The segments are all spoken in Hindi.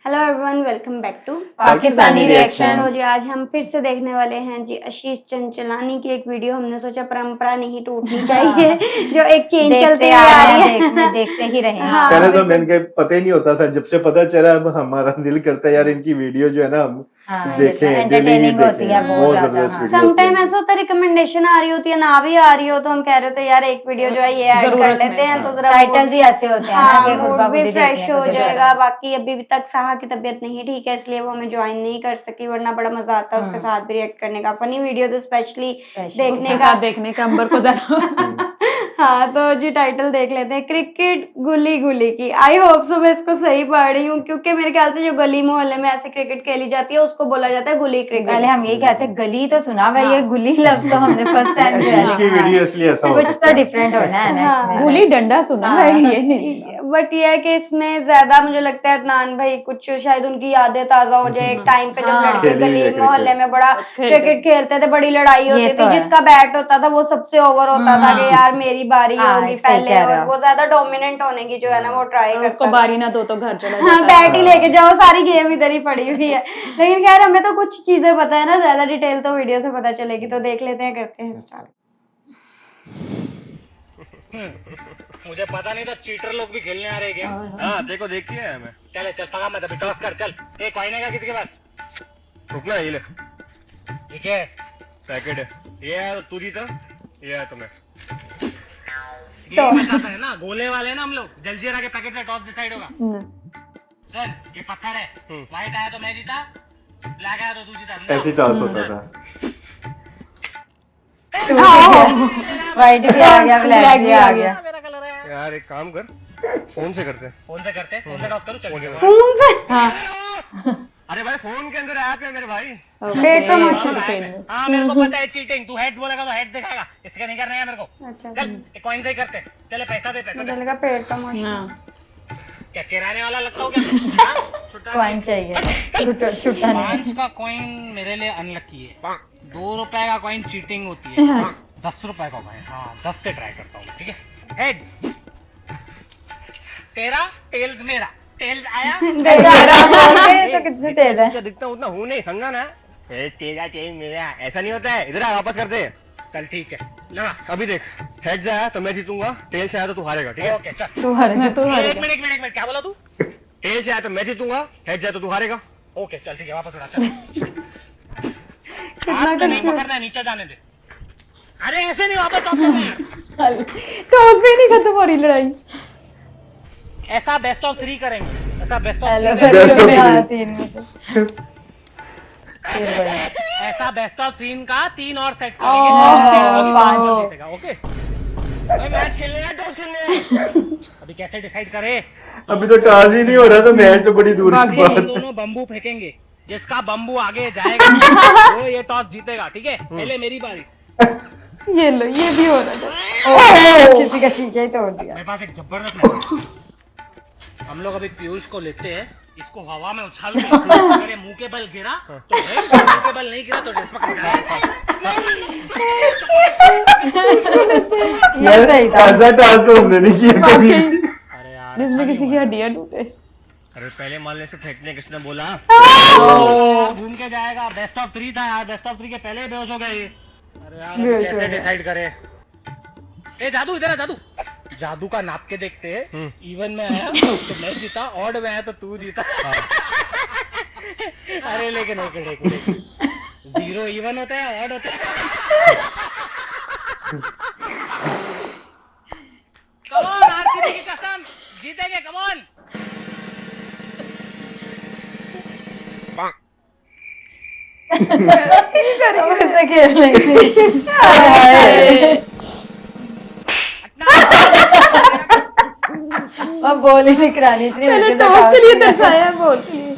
Hello everyone, welcome back to Pakistani reaction. तो जी आज हम फिर से देखने वाले हैं जी आशीष चंचलानी की एक वीडियो। हमने सोचा परंपरा नहीं टूटनी चाहिए जो एक चेन चलती हुई आ रही है देखते ही रहे। हाँ, पहले तो बिल्कुल। मैंने पता ही नहीं होता था, जब से पता चला अब हमारा दिल करता है यार इनकी वीडियो जो है ना हम देखें, डेली ही entertaining होती है, देखें। बहुत बहुत ज्यादा, जबरदस्त हाँ। वीडियो होती समटाइम है। ऐसा होता है रिकमेंडेशन आ रही होती है, ना भी आ रही हो तो हम कह रहे होते यार एक वीडियो जो है ये ऐड कर जरूरत लेते हैं नहीं। तो जरा टाइटल्स ही ऐसे होते हैं ना कि खुद मूड ब भी खुद ही फ्रेश देखने हो को दिल जाएगा। करता है। बाकी अभी तक साहा की तबीयत नहीं ठीक है इसलिए वो हमें ज्वाइन नहीं कर सकी, वरना बड़ा मजा आता है उसके साथ भी रिएक्ट करने का, फनी वीडियोस स्पेशली देखने का, देखने का अंबर को ज्यादा। हाँ तो जी टाइटल देख लेते हैं, क्रिकेट गुली गुली की। आई होप सो मैं इसको सही पढ़ रही हूँ, क्योंकि मेरे ख्याल से जो गली मोहल्ले में ऐसे क्रिकेट खेली जाती है उसको बोला जाता है गुली क्रिकेट। पहले हम यही कहते हैं, गली तो सुना भाई, ये गुली लफ्ज तो हमने फर्स्ट टाइम आशीष की वीडियो इसलिए ऐसा हो कुछ सकता तो है। डिफरेंट होना है ना इसमें। गुली डंडा सुना है ये नहीं। बट ये है कि इसमें ज्यादा मुझे लगता है अदनान भाई कुछ शायद उनकी यादें ताजा हो जाए, एक टाइम पे जब लड़के खेली हुई है गली क्रिकेट। मोहल्ले में बड़ा क्रिकेट खेलते थे, बड़ी लड़ाई होती तो थी, है। जिसका बैट होता था वो सबसे ओवर होता था कि यार मेरी बारी हाँ, होगी सही पहले, कह रहे और हो। वो ज्यादा डोमिनेंट होने की जो है ना वो ट्राई और उसको करता था। बारी ना दो तो घर चला हाँ, जाता बैट ही लेके जाओ, सारी गेम इधर ही पड़ी हुई है। लेकिन खैर हमें तो कुछ चीजें पता है ना, ज्यादा डिटेल तो वीडियो से पता चलेगी, तो देख लेते हैं, करते हैं स्टार्ट। मुझे पता नहीं था चीटर लोग भी खेलने आ रहे हैं गेम। हाँ देखो, देख के आया मैं। चल चल पका मत, अभी टॉस कर। चल एक कॉइन है किसी के पास? रुकना, ये ले ठीक है, पैकेट है। ये है तू जीता, ये है तुम्हें। ये बचाता है ना, गोले वाले हैं ना हम लोग। जलजीरा के पैकेट से टॉस डिसाइड होगा। सुन, ये पत्थर है, व्हाइट आया तो मैं जीता, ब्लैक आया तो तू जीता। ऐसे टॉस होता था। वाइट भी आ गया, ब्लैक भी आ गया। मेरा कलर है यार एक काम कर, फोन से करते हैं। फोन से करते, फोन से टॉस करूं? चल कौन से अरे भाई फोन के अंदर ऐप है मेरे भाई। Bat promotion? हाँ मेरे को पता है चीटिंग। तू हेड्स बोलेगा तो हेड्स दिखाएगा, इसका नहीं करना है मेरे को। अच्छा, चल एक कॉइन से ही करते। चले पैसा दे, पैसा दे। मुझे लगा पेड़ प्रमोशन। क्या किराने वाला लगता हूँ क्या? हाँ? छुट्टा कॉइन चाहिए, छुट्टा नहीं। 5 का कॉइन मेरे लिए अनलकी है। 2 रुपए का कॉइन चीटिंग होती है। 10 रुपए का कॉइन, हाँ 10 से ट्राई करता हूँ, ठीक है। हेड्स तेरा, टेल्स मेरा। टेल्स आया तो कितने तेज है। क्या दिखता हूँ उतना हूँ नहीं, समझा ना। तेरा टेल मेरा ऐसा नहीं होता है। इधर आ, वापस करते हैं। चल ठीक है, लगा। अभी देख, हेड्स आया तो मैं जीतूंगा, टेल से आया तो तू हारेगा, ठीक है। ओके चल। तू हारेगा, तू एक मिनट, क्या बोला तू? टेल से आया तो मैं जीतूंगा, हेड्स आया तो तू हारेगा। ओके चल ठीक है, वापस उड़ा। चल हाथ में नहीं पकड़ना है, नीचे जाने दे। अरे ऐसे नहीं, वापस टॉस करना है। टॉस भी नहीं खत्म हो रही लड़ाई। ऐसा बेस्ट ऑफ 3 करेंगे, ऐसा best of hello 3 Best of three. तीन में से फिर बढ़िया। ऐसा बेस्ट ऑफ 3 का 3 और सेट ओह, करेंगे। पांच। जीतेगा, ओके। मैच खेलने है, टॉस खेलने है। अभी कैसे डिसाइड करें? अभी तो टॉस ही नहीं हो रहा, तो मैच तो बड़ी दूर की हम बात। दोनों बम्बू फेंकेंगे, जिसका बम्बू आगे जाएगा वो ये टॉस जीतेगा, ठीक है। पहले मेरी बारी। ये लो, ये भी हो रहा था। किसी का शीशा ही तोड़ दिया। मेरे पास एक जबरदस्त plan है। हम लोग अभी पीयूष को लेते हैं, इसको हवा में उछालते हैं। अगर ये मुंह के बल गिरा तो हेड, मुंह के बल नहीं गिरा तो ड्रेस पकड़ के। ये सही था। ऐसा टॉस तो हमने नहीं किया कभी। अरे यार जिसमें किसी की हड्डियां टूटे। अरे पहले मारने से फेंकने किसने बोला? घूम के जाएगा। बेस्ट ऑफ 3 था यार, बेस्ट ऑफ 3 के पहले ही बेहोश हो गए। अरे यार अभी बेहोश हो कैसे गए। डिसाइड करें? ए जादू, इधर आ जादू। जादू का नाप के देखते हैं। इवन में आया तो मैं जीता, ऑड में आया तो तू जीता। अरे लेकिन एक 0 इवन होता है, ऑड होता है। कम ऑन, आरसीबी की कसम, जीतेंगे, कम ऑन। उससे खेल नहीं। अब बोल ही नहीं करानी थी। मैंने टॉस के लिए दर्शाया, बोल के लिए।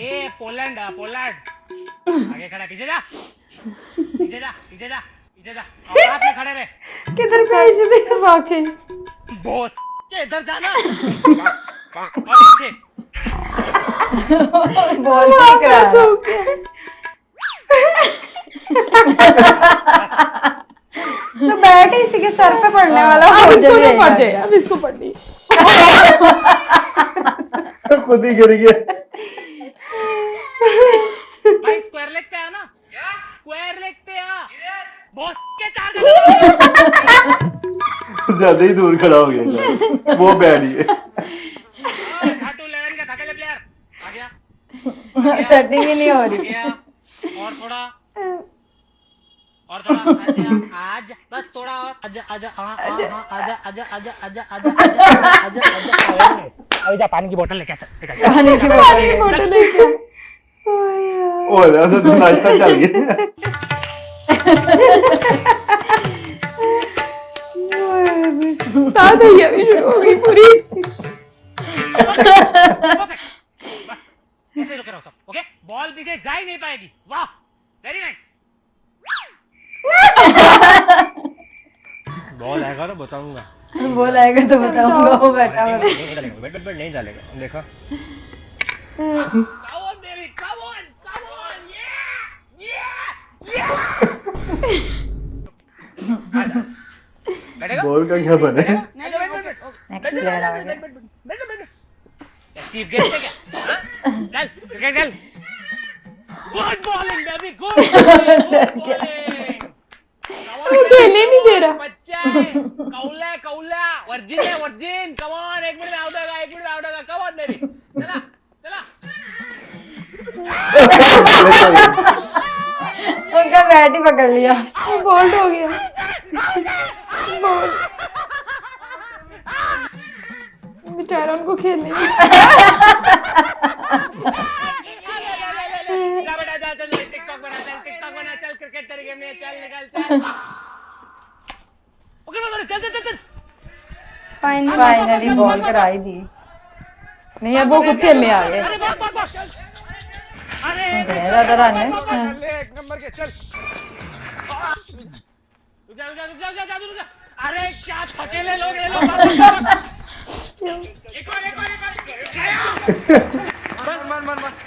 ए पोलैंड, आगे खड़ा, पीछे जा, पीछे जा, पीछे जा, पीछे जा, औकात में खड़े रहे। किधर का ऐसे देखो वाकई। बहुत के इधर जाना और पीछे। बोल नहीं करा। तो बैठ इसी के सर पे पड़ने वाला अब हो इसको जाए ना पड़ जाए, अब इसको पड़नी। खुद ही गिर गया। भाई स्क्वायर लेग पे आ ना, स्क्वायर लेग पे आ। बहुत के चार ज्यादा ही दूर खड़ा हो गया, वो बैड ही है। झाटू 11 का थकेले प्लेयर आ गया, सेटिंग ही नहीं हो आ रही। गया। और थोड़ा आजा, आज बस थोड़ा और आजा आजा आजा आजा आजा आजा आजा आजा आजा अभी जा पानी की बोतल लेके आ, चल निकल। पानी की बोतल लेके हो रहा तो नाश्ता चल गया। साथ ही अभी शुरू हो गई पूरी। परफेक्ट, बस ऐसे रुके रहो सब, ओके? बॉल पीछे जा ही नहीं पाएगी। वाह, वेरी नाइस। बॉल आएगा तो बताऊंगा। बोल आएगा तो बताऊंगा, वो बैठा हुआ है। नहीं चलेगा, बैट नहीं चलेगा, देखा। Come on baby, come on, yeah. आजा। बैठेगा? बॉल का क्या बना है? आजा, बैठ। नेक्स्ट प्लेयर आ गया। बैठ। क्या चीफ गेस्ट है क्या? हाँ? चल, क्रिकेट खेल। Good bowling baby, good bowling. खेलने नहीं दे रहा। बच्चा है, कौला, वर्जिन है, वर्जिन। कम ऑन, 1 मिनट में आउट होगा, कम ऑन बेबी। चला। उनका बैट ही पकड़ लिया। बोल्ड हो गया। बेचारा उनको खेलने नहीं। जा बेटा जा, चल टिकटॉक बना, चल क्रिकेट तरीके में, चल निकल, चल। पकड़, चल। फाइनली बॉल कराई दी। नहीं, अब वो खुद खेलने आ गए। अरे बस। अरे ज्यादा रन है। एक नंबर के, चल। रुक जा। अरे क्या थकेले लोग ये लोग। एक और।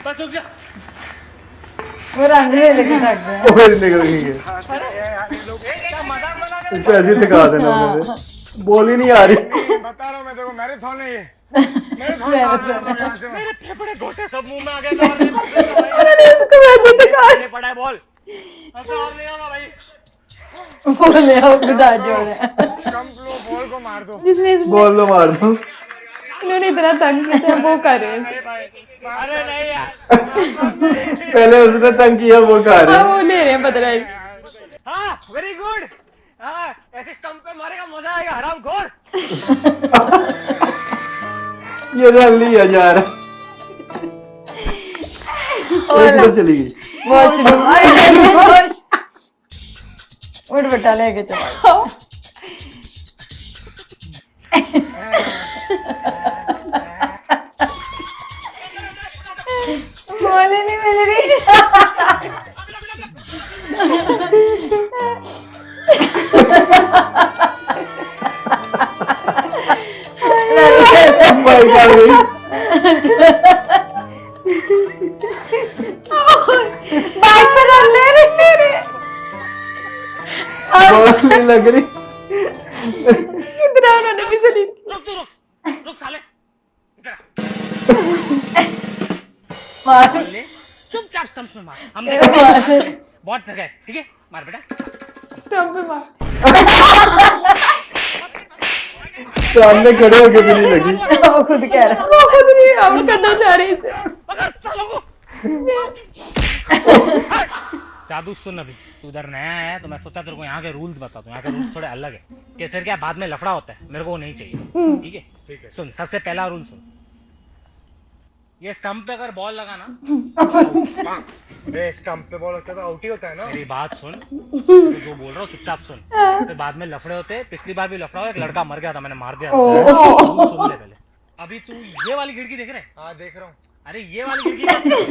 बस रुक जा। वो रन लेके थक गया। वो निकल गई। इसको ऐसे ही थका देना उन्होंने। बॉल ही नहीं आ रही। बता रहा हूँ मैं, देखो मैराथन है ये। मेरे फेफड़े घोटे सब मुंह में आ गए। पड़ा है बॉल। ऐसा और नहीं होगा भाई। बोले आओ खुदा जोड़े। कम लो, बॉल को मार दो। जिसने बॉल तो मार दो। इन्होंने इतना तंग किया, वो कर रहे हैं। अरे नहीं यार। पहले उसने तंग किया, वो खा हाँ, रहे। वो ले रहे हैं बदला। हाँ वेरी गुड। हाँ ऐसे स्टंप पे मारेगा, मजा आएगा हरामखोर। ये रन लिया जा रहा। एक इधर चली गई। वॉशरूम। उठ बेटा, लेके चलो। बॉल ही नहीं मिल रही। भाई क्या हुई? बाइक पे रन ले रही। बॉल नहीं लग रही। इतना उन्होंने भी चली। रुक साले। इधर आ। मार। ले, चुपचाप स्टंप्स में मार। हम बहुत थक गए, ठीक है? मार बेटा। स्टंप पे मार। सामने खड़े होके भी नहीं लगी। वो खुद कह रहा। वो खुद नहीं आउट करना चाह रही इसे। पकड़ सालों को। जादू सुन, अभी तू उधर नया है तो मैं सोचा तेरे को यहाँ के रूल्स बता दूं। यहाँ के रूल्स थोड़े अलग है कि फिर क्या बाद में लफड़ा होता है, मेरे को वो नहीं चाहिए। ठीक है? सुन, सबसे पहला रूल सुन। ये स्टंप पे अगर बॉल लगा ना, अरे स्टंप पे बॉल होता है तो आउट ही होता है ना। मेरी बात सुन, तो जो बोल रहा हूँ चुपचाप सुन। फिर बाद में लफड़े होते हैं। पिछली बार भी लफड़ा हुआ, एक लड़का मर गया था, मैंने मार दिया था। सुन ले पहले। अभी तू ये वाली खिड़की देख रहा है? हाँ देख रहा हूँ। अरे ये वाली खिड़की,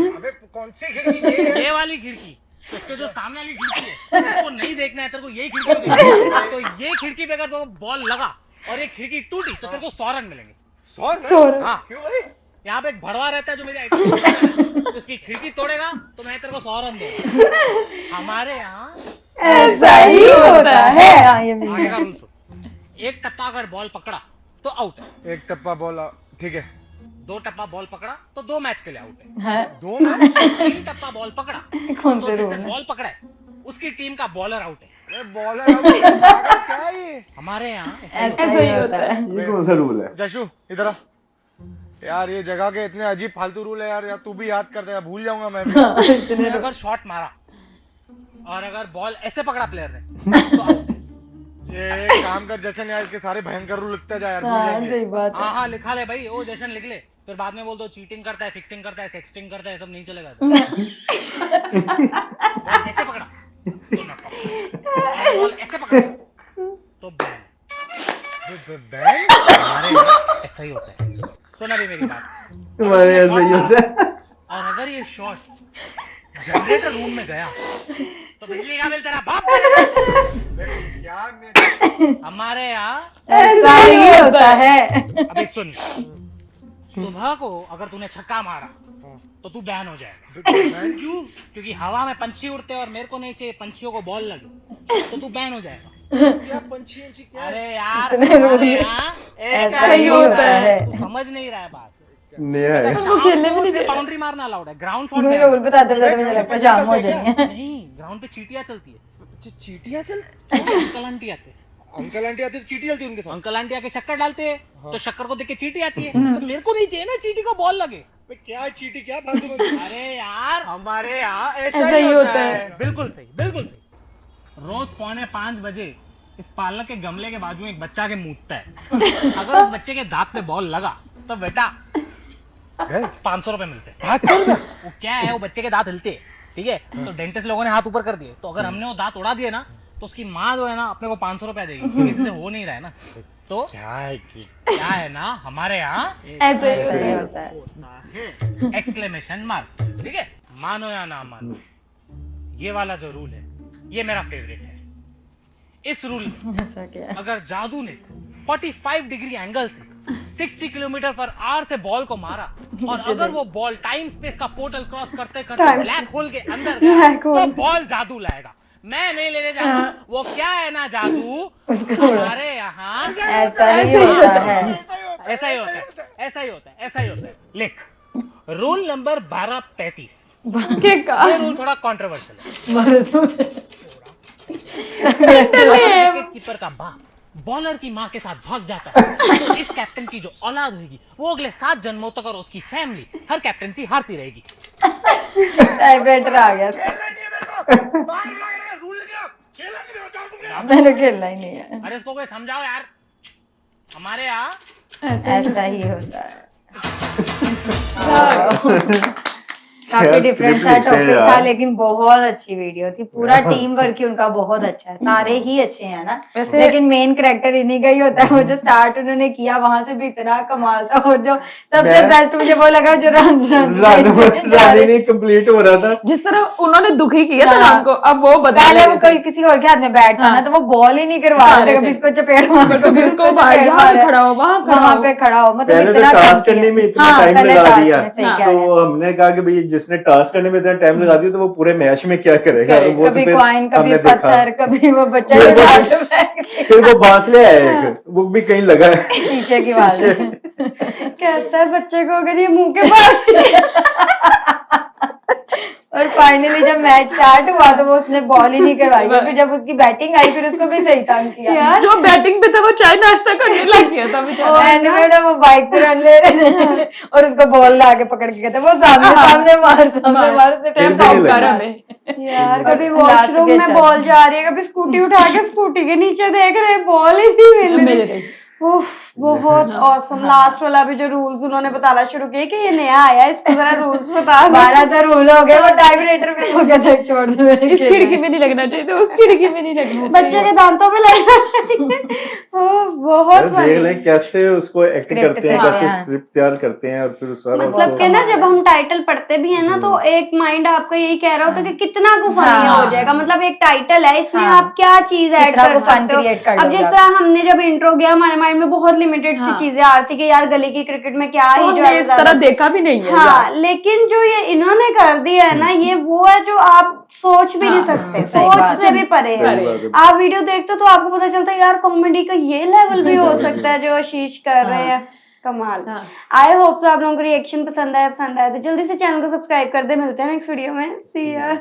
अबे कौन सी खिड़की ये है? ये वाली खिड़की, तो उसके जो सामने वाली खिड़की है उसको नहीं देखना है, तेरे को यही खिड़की को देखना है। तो ये खिड़की पे अगर तो बॉल लगा और ये खिड़की टूटी तो तेरे को 100 रन मिलेंगे। 100 रन? हाँ, क्यों भाई? यहाँ पे एक भड़वा रहता है जो मेरी आइटम तो उसकी खिड़की तोड़ेगा तो मैं तेरे को 100 रन दूंगा। हमारे यहाँ ऐसा ही होता है। हाँ, ये भी आगे का रूल सुन। एक टप्पा अगर बॉल पकड़ा तो आउट है, एक टप्पा बॉल ठीक है, 2 टप्पा बॉल पकड़ा तो 2 मैच के लिए आउट है, है। 2 मैच 3 टप्पा बॉल पकड़ा कौन तो से जिसने रूल है? बॉल पकड़ा है उसकी टीम का बॉलर आउट है। अरे बॉलर क्या है ये? हमारे यहाँ ऐसा ही ऐसा ही होता है। ये कौन सा रूल है? जशु इधर आ यार, ये जगह के इतने अजीब फालतू रूल है यार तू भी याद कर दे यार, भूल जाऊंगा मैं भी। मैंने अगर शॉट मारा और अगर बॉल ऐसे पकड़ा प्लेयर ने तो आउट है। ये एक काम कर जशन यार, इसके सारे भयंकर रूल लिखते जा यार, भूल हाँ, जाएंगे। सही बात है। हाँ लिखा ले भाई, वो जशन लिख ले, फिर बाद में बोल दो चीटिंग करता है, फिक्सिंग करता है, सेक्सटिंग करता है, सब नहीं चलेगा। बॉल ऐसे पकड़ा तो नॉट आउट, बॉल ऐसे पकड़ा तो बैन। बैन हमारे यहाँ ऐसा ही होता है, सुना भी मेरी बात। तुम्हारे ऐसा ही होता है। और अगर ये शॉट जनरेटर रूम में गया तो बिजली का बिल तेरा बाप देगा। क्या मैं हमारे यहाँ ऐसा ही होता है। अभी सुन, सुबह को अगर तूने छक्का मारा तो तू बैन हो जाएगा। बैन क्यों? क्योंकि हवा में पंछी उड़ते हैं और मेरे को नहीं चाहिए पंछियों को बॉल लगे, तो तू बैन हो जाएगा। क्या पंछी अंछी क्या है? अरे यार इतने रूल हमारे है। यहाँ ऐसा ही होता है। तू समझ नहीं रहा है बात। नया है। खेलने में नहीं दे रहा। बाउंड्री मारना अलाउड है, ग्राउंड शॉट तुम्हें रूल बताते बताते मुझे लगता है शाम हो जाएंगे। नहीं, ग्राउंड पे चींटियां चलती है। अच्छा, चींटियां चल, अंकल आंटी आते हैं, अंकल आंटी आते तो चींटी चलती है उनके साथ। अंकल आंटी आके शक्कर डालते हैं तो शक्कर को देख के चींटी आती है, तो मेरे को नहीं चाहिए ना चींटी को बॉल लगे। बे, क्या है चींटी, क्या फालतू में? अरे यार हमारे यहाँ ऐसा ही होता है। बिल्कुल सही, बिल्कुल सही। रोज 4:45 बजे इस पार्लर के गमले के बाजू में एक बच्चा के मूतता है। अगर उस बच्चे के दांत पे बॉल लगा तो बेटा 500 रुपए मिलते हैं। 500 रुपए? वो क्या है, वो बच्चे के दांत हिलते हैं, ठीक है, तो डेंटिस्ट लोगों ने हाथ ऊपर कर दिए, तो अगर हमने वो दांत उड़ा दिए ना तो उसकी माँ जो है ना अपने को 500 रुपया देगी, किसी से हो नहीं रहा है ना। तो क्या है कि क्या है ना, हमारे यहाँ ऐसे ऐसा ही होता है। एक्सक्लेमेशन मार्क, ठीक है, मानो या ना मानो, ये वाला जो रूल है ये मेरा फेवरेट है। इस रूल में ऐसा क्या है? अगर जादू ने 45 डिग्री एंगल से 60 किलोमीटर पर आवर से बॉल को मारा और अगर वो बॉल टाइम स्पेस का पोर्टल क्रॉस करते करते Time- ब्लैक होल के अंदर गया Black hole। तो बॉल जादू लाएगा। मैं नहीं लेने जा रहा, वो क्या है ना जादू, उसका उड़ा। हमारे यहाँ ऐसा ही होता है। ऐसा ही होता है, ऐसा ही होता है, ऐसा ही होता है। लिख रूल नंबर 1235। के का ये रूल थोड़ा कंट्रोवर्शियल है। विकेट कीपर का बाप बॉलर की माँ के साथ भाग जाता है तो इस कैप्टन की जो औलाद होगी वो अगले 7 जन्मों तक और उसकी फैमिली हर कैप्टनसी हारती रहेगी। टाइपराइटर आ गया इसका। रूल लग गया, खेलना नहीं होता तुमने। मैंने खेलना ही नहीं है। अरे इसको कोई समझाओ यार, हमारे यहाँ ऐसा ही होता है। काफी यार, डिफरेंट script सा लिखते हैं टॉपिक था, यार। लेकिन बहुत अच्छी वीडियो थी। पूरा टीम वर्क ही उनका बहुत अच्छा है, सारे ही अच्छे हैं ना। वैसे- लेकिन मेन कैरेक्टर इन्हीं का ही होता है। वो जो स्टार्ट उन्होंने किया वहां से भी इतना कमाल था, और जो सबसे मैं- बेस्ट मुझे वो लगा जो रानी नहीं कंप्लीट हो रहा था। जिस तरह उन्होंने दुखी किया था हाँ। राम को, अब वो बदल पहले रहे वो थे। कोई किसी और के हाथ में बैठ था ना, हाँ। तो वो बॉल ही नहीं करवा हाँ, रहे थे। रहे कभी थे। इसको चपेट मार, कभी इसको भाई यहाँ पे खड़ा हो, वहाँ खड़ा वहां हो। पे खड़ा हो, मतलब पहले तो इतना टास्क करती करने है। में इतना हाँ, टाइम पहले लगा टास्क दिया, में, सही हाँ। कह तो रहे हैं। हमने कहा कि भाई जिसने टास्क करने में इतना टाइम लगा दिया तो वो पूरे मैच में क्या करेगा। करेगा। वो तो कभी फिर कॉइन, कभी हमने देखा। पत्थर, कभी वो बच्चा फिर जो वो- डाल के फेंक दिया। फिर वो बांसले आया एक, वो भी कहीं लगा है। शीशे की बात है। कहता है बच्चे को अगर ये मुंह के पास और फाइनली जब मैच स्टार्ट हुआ तो वो उसने बॉल ही नहीं करवाई, फिर जब उसकी बैटिंग आई फिर उसको भी सही तंग किया। यार जो बैटिंग पे था वो चाय नाश्ता करने लग गया था बेचारा। एंड में ना वो बाइक पे रन ले रहे थे और उसको बॉल ला के पकड़ के कहते वो सामने सामने मार से फिर भी टाइम नहीं कर लगा। हमें। यार और कभी लास्ट वॉशरूम के में चल। बॉल जा रही है, कभी स्कूटी उठा के स्कूटी के नीचे देख रहे हैं, बॉल ही नहीं मिल मिल रही। रही। उफ, बहुत ऑसम। लास्ट वाला भी जो रूल्स उन्होंने बताना शुरू किए कि ये नया आया है, इसको जरा रूल्स बता दो। 12 रूल हो गए, वो टाइपराइटर में हो गया था, छोड़ दो मेरे इस खिड़की में नहीं लगना चाहिए, तो उस खिड़की में नहीं लगना बच्चे चाहिए। के दांतों में लगना चाहिए। ओह, बहुत यार देख funny। लें कैसे उसको एक्ट Script करते हैं, तैयार कैसे हैं। स्क्रिप्ट तैयार करते हैं और फिर सारा मतलब उसको कि ना जब हम टाइटल पढ़ते भी है ना तो एक माइंड आपका यही कह रहा होता है कि कितना को फनी हाँ। हो जाएगा। मतलब एक टाइटल है, इसमें हाँ। आप क्या चीज ऐड कितना कर को fun सकते हो। create कर अब लोगे जिस आप। तरह हमने जब इंट्रो किया हमारे माइंड में बहुत लिमिटेड सी हाँ। चीजें आ रही थी कि यार गली की क्रिकेट में क्या तो ही हमने इस ज्यादा तरह देखा भी नहीं है हाँ यार। लेकिन जो ये इन्होंने कर दिया है ना, ये वो है जो आप सोच भी नहीं हाँ, सकते, सही सोच बात से भी परे है। सही बात है। आप वीडियो देखते हो तो आपको पता चलता है यार कॉमेडी का ये लेवल भी हो सकता है जो आशीष कर रहे हैं। कमाल। हाँ। आई होप सो आप लोगों को रिएक्शन पसंद आया तो जल्दी से चैनल को सब्सक्राइब कर दे। मिलते हैं नेक्स्ट वीडियो में। सी या।